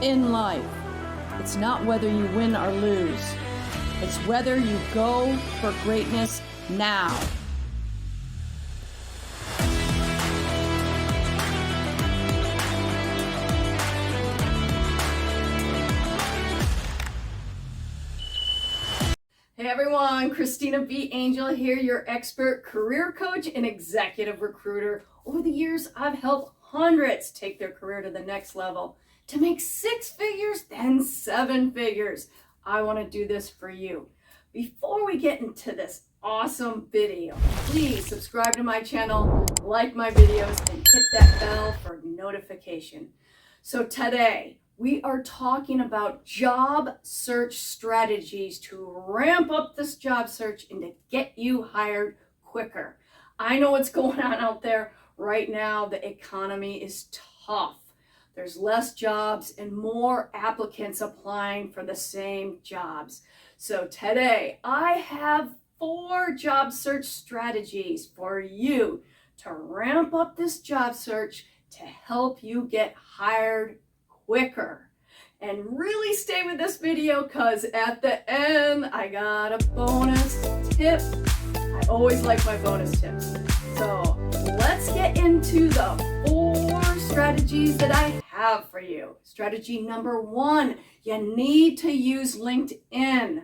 In life, it's not whether you win or lose. It's whether you go for greatness now. Hey everyone, Christina B. Angel here, your expert career coach and executive recruiter. Over the years, I've helped hundreds take their career to the next level, to make 6 figures, then 7 figures. I want to do this for you. Before we get into this awesome video, please subscribe to my channel, like my videos, and hit that bell for notification. So today, we are talking about job search strategies to ramp up this job search and to get you hired quicker. I know what's going on out there right now. The economy is tough. There's less jobs and more applicants applying for the same jobs. So today, I have 4 job search strategies for you to ramp up this job search to help you get hired quicker. And really stay with this video because at the end I got a bonus tip. I always like my bonus tips. So let's get into the 4 strategies that I have for you. Strategy number 1, you need to use LinkedIn.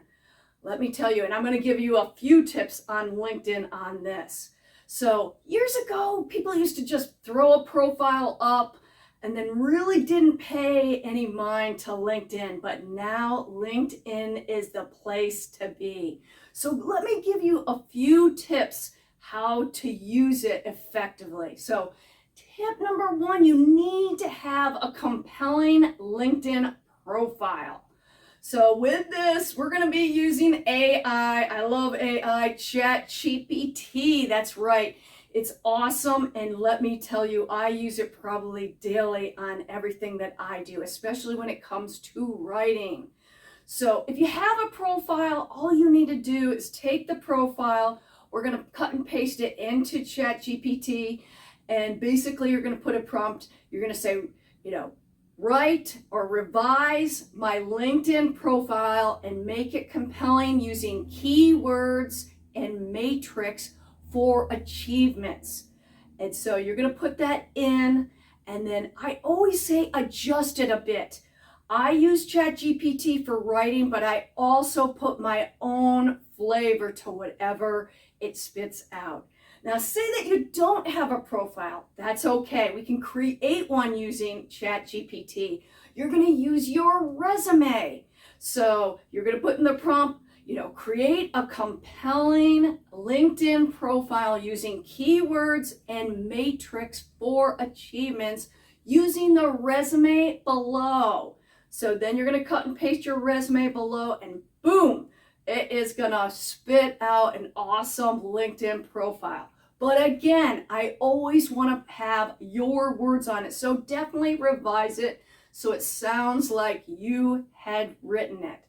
Let me tell you, and I'm going to give you a few tips on LinkedIn on this. So years ago, people used to just throw a profile up and then really didn't pay any mind to LinkedIn, but now LinkedIn is the place to be. So let me give you a few tips how to use it effectively. So tip number 1, you need to have a compelling LinkedIn profile. So with this, we're going to be using AI. I love AI, Chat GPT. That's right. It's awesome, and let me tell you, I use it probably daily on everything that I do, especially when it comes to writing. So if you have a profile, all you need to do is take the profile, we're going to cut and paste it into Chat GPT, and basically you're going to put a prompt, you're going to say, write or revise my LinkedIn profile and make it compelling using keywords and matrix for achievements. And so you're going to put that in, and then I always say adjust it a bit. I use Chat GPT for writing, but I also put my own flavor to whatever it spits out. Now say that you don't have a profile, that's okay. We can create one using Chat GPT. You're going to use your resume. So you're going to put in the prompt, create a compelling LinkedIn profile using keywords and matrix for achievements using the resume below. So then you're going to cut and paste your resume below, and boom, it is going to spit out an awesome LinkedIn profile. But again, I always want to have your words on it. So definitely revise it so it sounds like you had written it.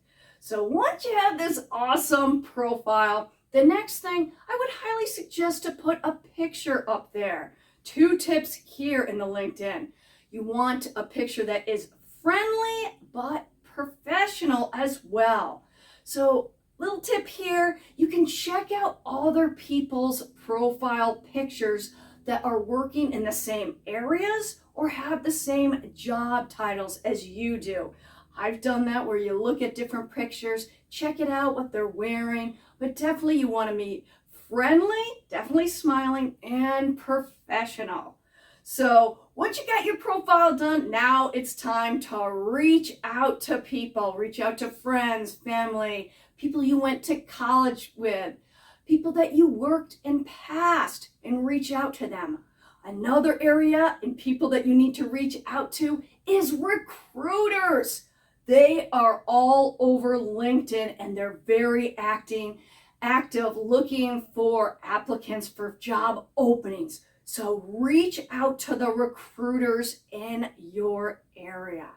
So once you have this awesome profile, the next thing I would highly suggest to put a picture up there. 2 tips here in the LinkedIn. You want a picture that is friendly but professional as well. So little tip here, you can check out other people's profile pictures that are working in the same areas or have the same job titles as you do. I've done that where you look at different pictures, check it out what they're wearing, but definitely you want to be friendly, definitely smiling, and professional. So once you got your profile done, now it's time to reach out to people, reach out to friends, family, people you went to college with, people that you worked in past, and reach out to them. Another area and people that you need to reach out to is recruiters. They are all over LinkedIn and they're very active looking for applicants for job openings. So reach out to the recruiters in your area.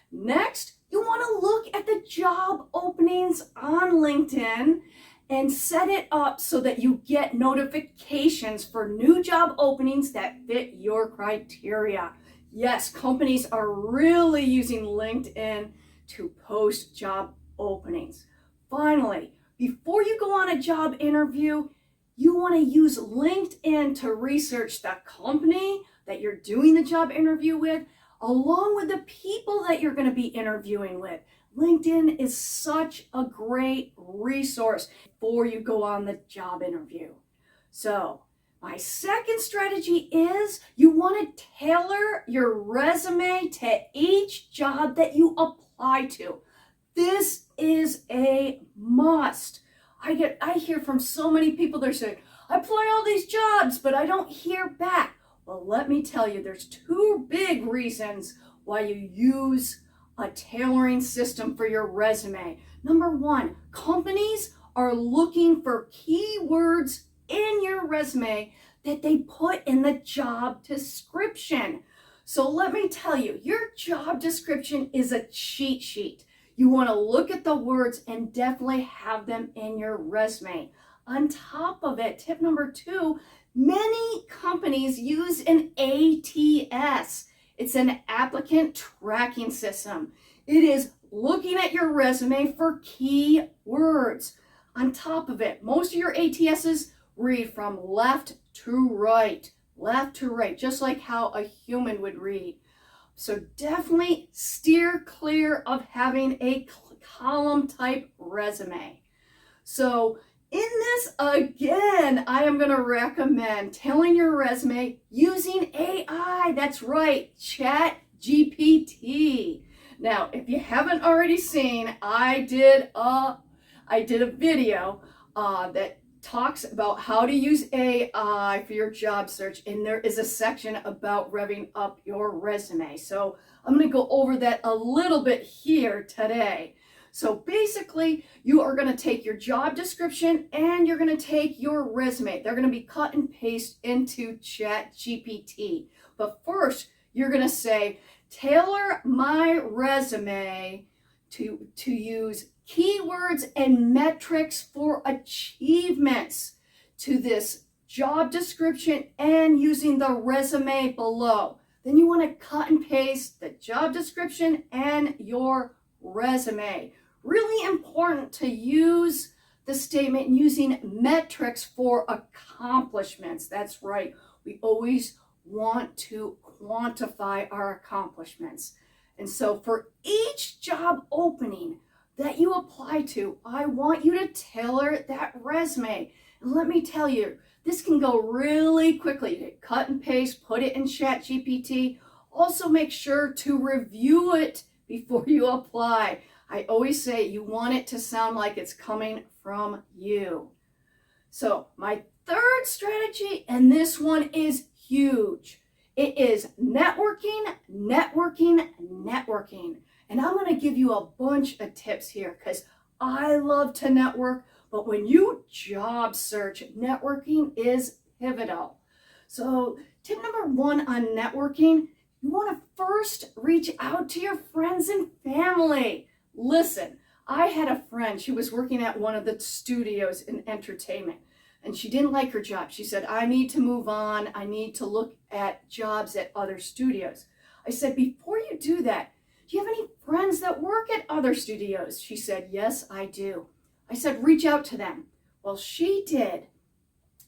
Next, you want to look at the job openings on LinkedIn and set it up so that you get notifications for new job openings that fit your criteria. Yes, companies are really using LinkedIn to post job openings. Finally, before you go on a job interview, you want to use LinkedIn to research the company that you're doing the job interview with, along with the people that you're going to be interviewing with. LinkedIn is such a great resource before you go on the job interview. So, my second strategy is you want to tailor your resume to each job that you apply to. This is a must. I hear from so many people, they're saying, I apply all these jobs, but I don't hear back. Well, let me tell you, there's two big reasons why you use a tailoring system for your resume. Number one, companies are looking for keywords in your resume that they put in the job description. So let me tell you, your job description is a cheat sheet. You want to look at the words and definitely have them in your resume. On top of it, tip number two, many companies use an ATS. It's an applicant tracking system. It is looking at your resume for key words. On top of it, most of your ATSs read from left to right, just like how a human would read. So definitely steer clear of having a column type resume. So in this, again, I am going to recommend tailoring your resume using AI. That's right, Chat GPT. Now, if you haven't already seen, I did a video that talks about how to use AI for your job search, and there is a section about revving up your resume. So I'm going to go over that a little bit here today. So basically, you are going to take your job description and you're going to take your resume. They're going to be cut and paste into Chat GPT. But first, you're going to say, tailor my resume to use keywords and metrics for achievements to this job description and using the resume below. Then you want to cut and paste the job description and your resume. Really important to use the statement using metrics for accomplishments. That's right. We always want to quantify our accomplishments. And so for each job opening that you apply to, I want you to tailor that resume. And let me tell you, this can go really quickly. You cut and paste, put it in Chat GPT. Also make sure to review it before you apply. I always say you want it to sound like it's coming from you. So my third strategy, and this one is huge. It is networking. And I'm going to give you a bunch of tips here because I love to network, but when you job search, networking is pivotal. So tip number one on networking, you want to first reach out to your friends and family. Listen, I had a friend, she was working at one of the studios in entertainment, and she didn't like her job. She said, I need to move on. I need to look at jobs at other studios. I said, before you do that, do you have any friends that work at other studios? She said, yes, I do. I said, reach out to them. Well, she did.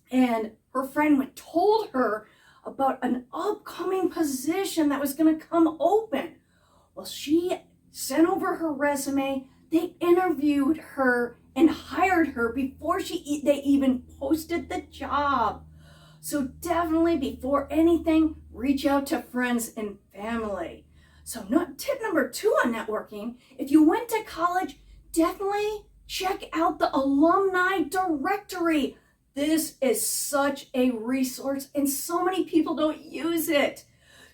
And her friend told her about an upcoming position that was going to come open. Well, she sent over her resume. They interviewed her and hired her before they even posted the job. So definitely before anything, reach out to friends and family. So tip number two on networking, if you went to college, definitely check out the alumni directory. This is such a resource and so many people don't use it.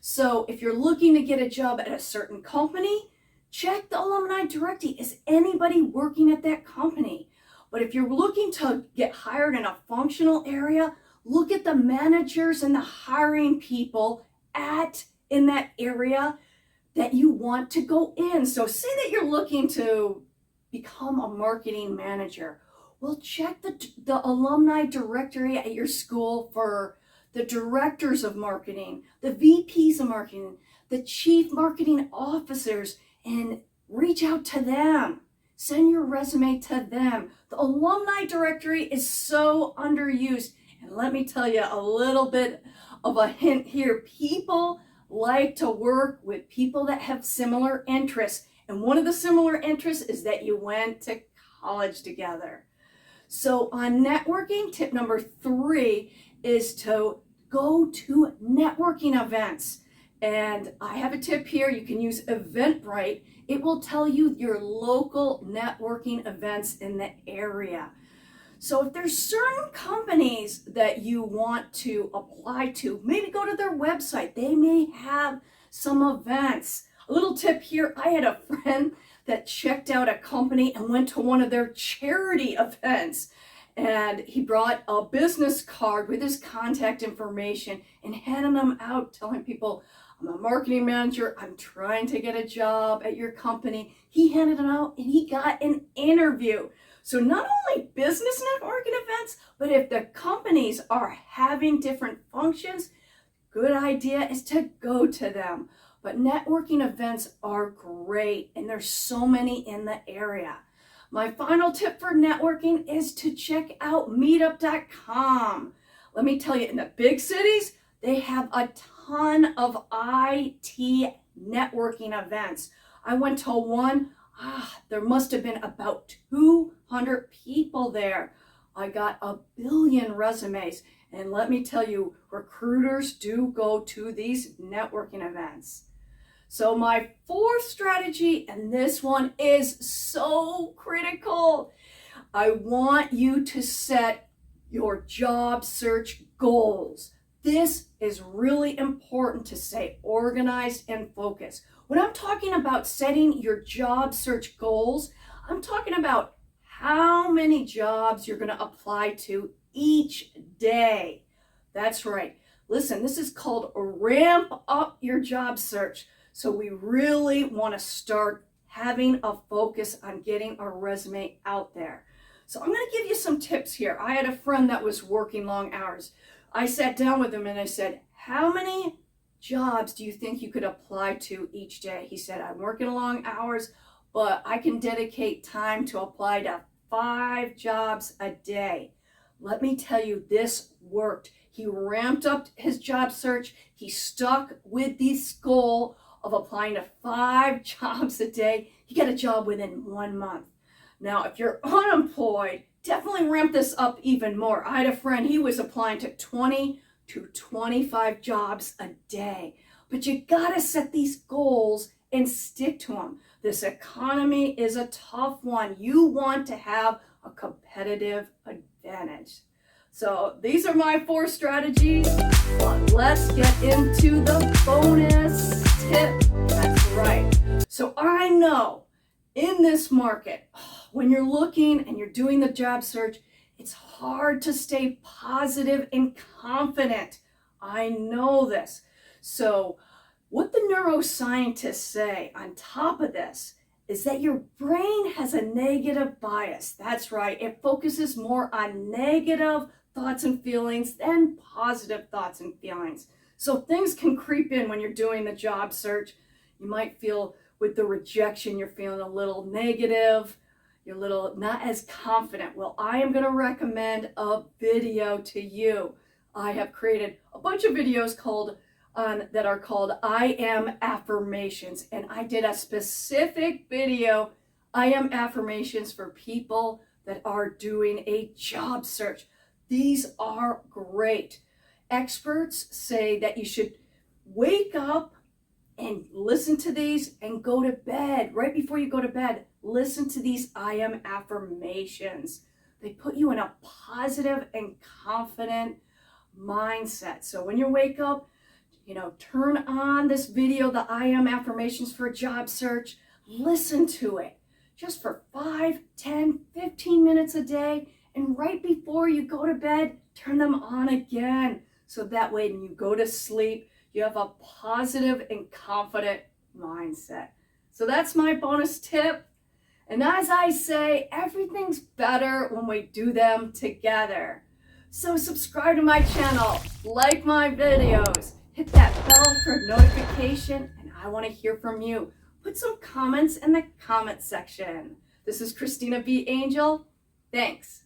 So if you're looking to get a job at a certain company, check the alumni directory. Is anybody working at that company? But if you're looking to get hired in a functional area, look at the managers and the hiring people in that area that you want to go in. So say that you're looking to become a marketing manager. Well, check the alumni directory at your school for the directors of marketing, the VPs of marketing, the chief marketing officers, and reach out to them. Send your resume to them. The alumni directory is so underused. And let me tell you a little bit of a hint here. People like to work with people that have similar interests. And one of the similar interests is that you went to college together. So on networking, tip number 3 is to go to networking events. And I have a tip here. You can use Eventbrite. It will tell you your local networking events in the area. So if there's certain companies that you want to apply to, maybe go to their website. They may have some events. A little tip here. I had a friend that checked out a company and went to one of their charity events. And he brought a business card with his contact information and handed them out, telling people, I'm a marketing manager. I'm trying to get a job at your company. He handed it out and he got an interview. So not only business networking events, but if the companies are having different functions, good idea is to go to them. But networking events are great, and there's so many in the area. My final tip for networking is to check out meetup.com. Let me tell you, in the big cities, they have a ton of IT networking events. I went to one, there must have been about 200 people there. I got 1 billion resumes. And let me tell you, recruiters do go to these networking events. So my 4th strategy, and this one is so critical. I want you to set your job search goals. This is really important to stay organized and focused. When I'm talking about setting your job search goals, I'm talking about how many jobs you're going to apply to each day. That's right. Listen, this is called ramp up your job search. So we really want to start having a focus on getting our resume out there. So I'm going to give you some tips here. I had a friend that was working long hours. I sat down with him and I said, how many jobs do you think you could apply to each day? He said, I'm working long hours, but I can dedicate time to apply to 5 jobs a day. Let me tell you, this worked. He ramped up his job search. He stuck with this goal of applying to 5 jobs a day. He got a job within 1 month. Now, if you're unemployed, definitely ramp this up even more. I had a friend, he was applying to 20 to 25 jobs a day. But you gotta set these goals and stick to them. This economy is a tough one. You want to have a competitive advantage. So these are my 4 strategies, but let's get into the bonus tip. That's right. So I know in this market, when you're looking and you're doing the job search, it's hard to stay positive and confident. I know this. So what the neuroscientists say on top of this is that your brain has a negative bias. That's right. It focuses more on negative thoughts and feelings than positive thoughts and feelings. So things can creep in when you're doing the job search. You might feel with the rejection, you're feeling a little negative, you're a little not as confident. Well, I am going to recommend a video to you. I have created a bunch of videos that are called I Am Affirmations, and I did a specific video, I Am Affirmations, for people that are doing a job search. These are great. Experts say that you should wake up and listen to these and go to bed. Right before you go to bed, listen to these I Am Affirmations. They put you in a positive and confident mindset. So when you wake up, turn on this video, the I Am Affirmations for a job search. Listen to it just for 5, 10, 15 minutes a day. And right before you go to bed, turn them on again. So that way when you go to sleep, you have a positive and confident mindset. So that's my bonus tip. And as I say, everything's better when we do them together. So subscribe to my channel, like my videos, hit that bell for notification, and I want to hear from you. Put some comments in the comment section. This is Christina B. Angel. Thanks.